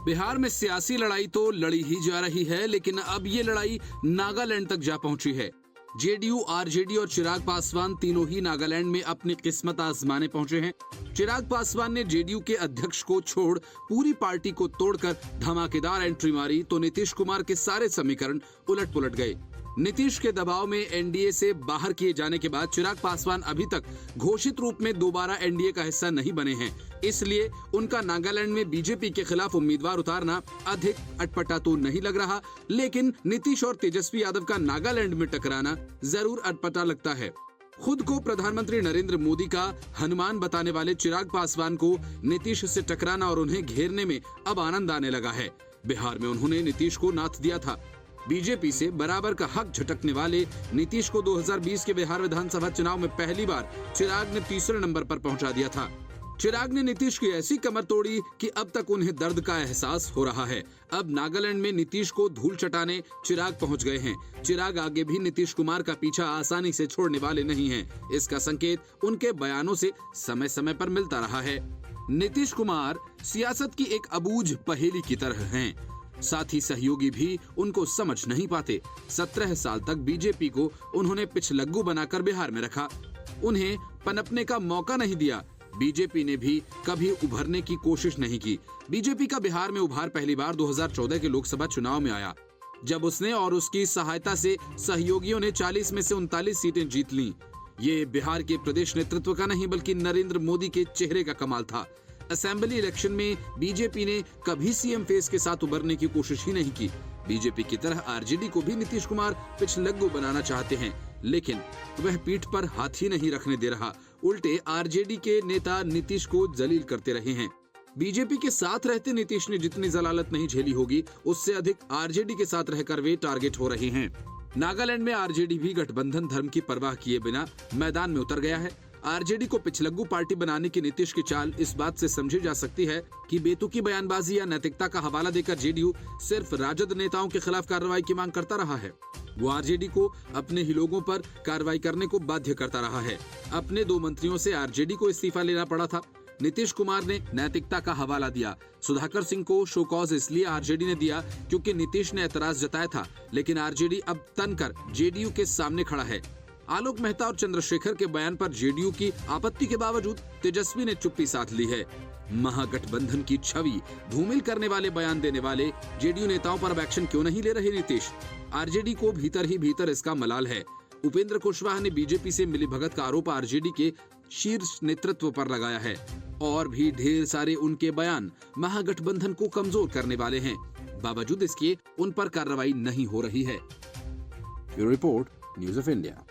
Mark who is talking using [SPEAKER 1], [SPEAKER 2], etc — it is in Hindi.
[SPEAKER 1] बिहार में सियासी लड़ाई तो लड़ी ही जा रही है, लेकिन अब ये लड़ाई नागालैंड तक जा पहुंची है। जेडीयू, आरजेडी और चिराग पासवान तीनों ही नागालैंड में अपनी किस्मत आजमाने पहुंचे हैं। चिराग पासवान ने जेडीयू के अध्यक्ष को छोड़ पूरी पार्टी को तोड़कर धमाकेदार एंट्री मारी तो नीतीश कुमार के सारे समीकरण उलट पुलट गए। नीतीश के दबाव में एनडीए से बाहर किए जाने के बाद चिराग पासवान अभी तक घोषित रूप में दोबारा एनडीए का हिस्सा नहीं बने हैं, इसलिए उनका नागालैंड में बीजेपी के खिलाफ उम्मीदवार उतारना अधिक अटपटा तो नहीं लग रहा, लेकिन नीतीश और तेजस्वी यादव का नागालैंड में टकराना जरूर अटपटा लगता है। खुद को प्रधानमंत्री नरेंद्र मोदी का हनुमान बताने वाले चिराग पासवान को नीतीश से टकराना और उन्हें घेरने में अब आनंद आने लगा है। बिहार में उन्होंने नीतीश को नाथ दिया था। बीजेपी से बराबर का हक झटकने वाले नीतीश को 2020 के बिहार विधानसभा चुनाव में पहली बार चिराग ने तीसरे नंबर पर पहुंचा दिया था। चिराग ने नीतीश की ऐसी कमर तोड़ी कि अब तक उन्हें दर्द का एहसास हो रहा है। अब नागालैंड में नीतीश को धूल चटाने चिराग पहुंच गए हैं। चिराग आगे भी नीतीश कुमार का पीछा आसानी से छोड़ने वाले नहीं हैं। इसका संकेत उनके बयानों से समय समय पर मिलता रहा है। नीतीश कुमार सियासत की एक अबूझ पहेली की तरह हैं। साथ ही सहयोगी भी उनको समझ नहीं पाते। 17 साल तक बीजेपी को उन्होंने पिछलग्गू बनाकर बिहार में रखा, उन्हें पनपने का मौका नहीं दिया। बीजेपी ने भी कभी उभरने की कोशिश नहीं की। बीजेपी का बिहार में उभार पहली बार 2014 के लोकसभा चुनाव में आया, जब उसने और उसकी सहायता से सहयोगियों ने 40 में से 39 सीटें जीत लीं। ये बिहार के प्रदेश नेतृत्व का नहीं बल्कि नरेंद्र मोदी के चेहरे का कमाल था। असेंबली इलेक्शन में बीजेपी ने कभी सीएम फेस के साथ उभरने की कोशिश ही नहीं की। बीजेपी की तरह आरजेडी को भी नीतीश कुमार पिछलग्गू बनाना चाहते हैं, लेकिन वह पीठ पर हाथ ही नहीं रखने दे रहा। उल्टे आरजेडी के नेता नीतीश को जलील करते रहे हैं। बीजेपी के साथ रहते नीतीश ने जितनी जलालत नहीं झेली होगी, उससे अधिक आरजेडी के साथ रहकर वे टारगेट हो रहे हैं। नागालैंड में आरजेडी भी गठबंधन धर्म की परवाह किए बिना मैदान में उतर गया है। आरजेडी को पिछलग्गू पार्टी बनाने की नीतीश की चाल इस बात से समझी जा सकती है कि बेतुकी बयानबाजी या नैतिकता का हवाला देकर जेडीयू सिर्फ राजद नेताओं के खिलाफ कार्रवाई की मांग करता रहा है। वो आरजेडी को अपने ही लोगों पर कार्रवाई करने को बाध्य करता रहा है। अपने 2 मंत्रियों से आरजेडी को इस्तीफा लेना पड़ा था। नीतीश कुमार ने नैतिकता का हवाला दिया। सुधाकर सिंह को शो कॉज इसलिए आरजेडी ने दिया क्योंकि नीतीश ने ऐतराज जताया था, लेकिन आरजेडी अब तनकर जेडीयू के सामने खड़ा है। आलोक मेहता और चंद्रशेखर के बयान पर जेडीयू की आपत्ति के बावजूद तेजस्वी ने चुप्पी साध ली है। महागठबंधन की छवि धूमिल करने वाले बयान देने वाले जेडीयू नेताओं पर अब एक्शन क्यों नहीं ले रहे नीतीश? आरजेडी को भीतर ही भीतर इसका मलाल है। उपेंद्र कुशवाहा ने बीजेपी से मिलीभगत का आरोप आरजेडी के शीर्ष नेतृत्व पर लगाया है और भी ढेर सारे उनके बयान महागठबंधन को कमजोर करने वाले हैं। बावजूद इसके उन पर कार्रवाई नहीं हो रही है। Bureau report, news of India.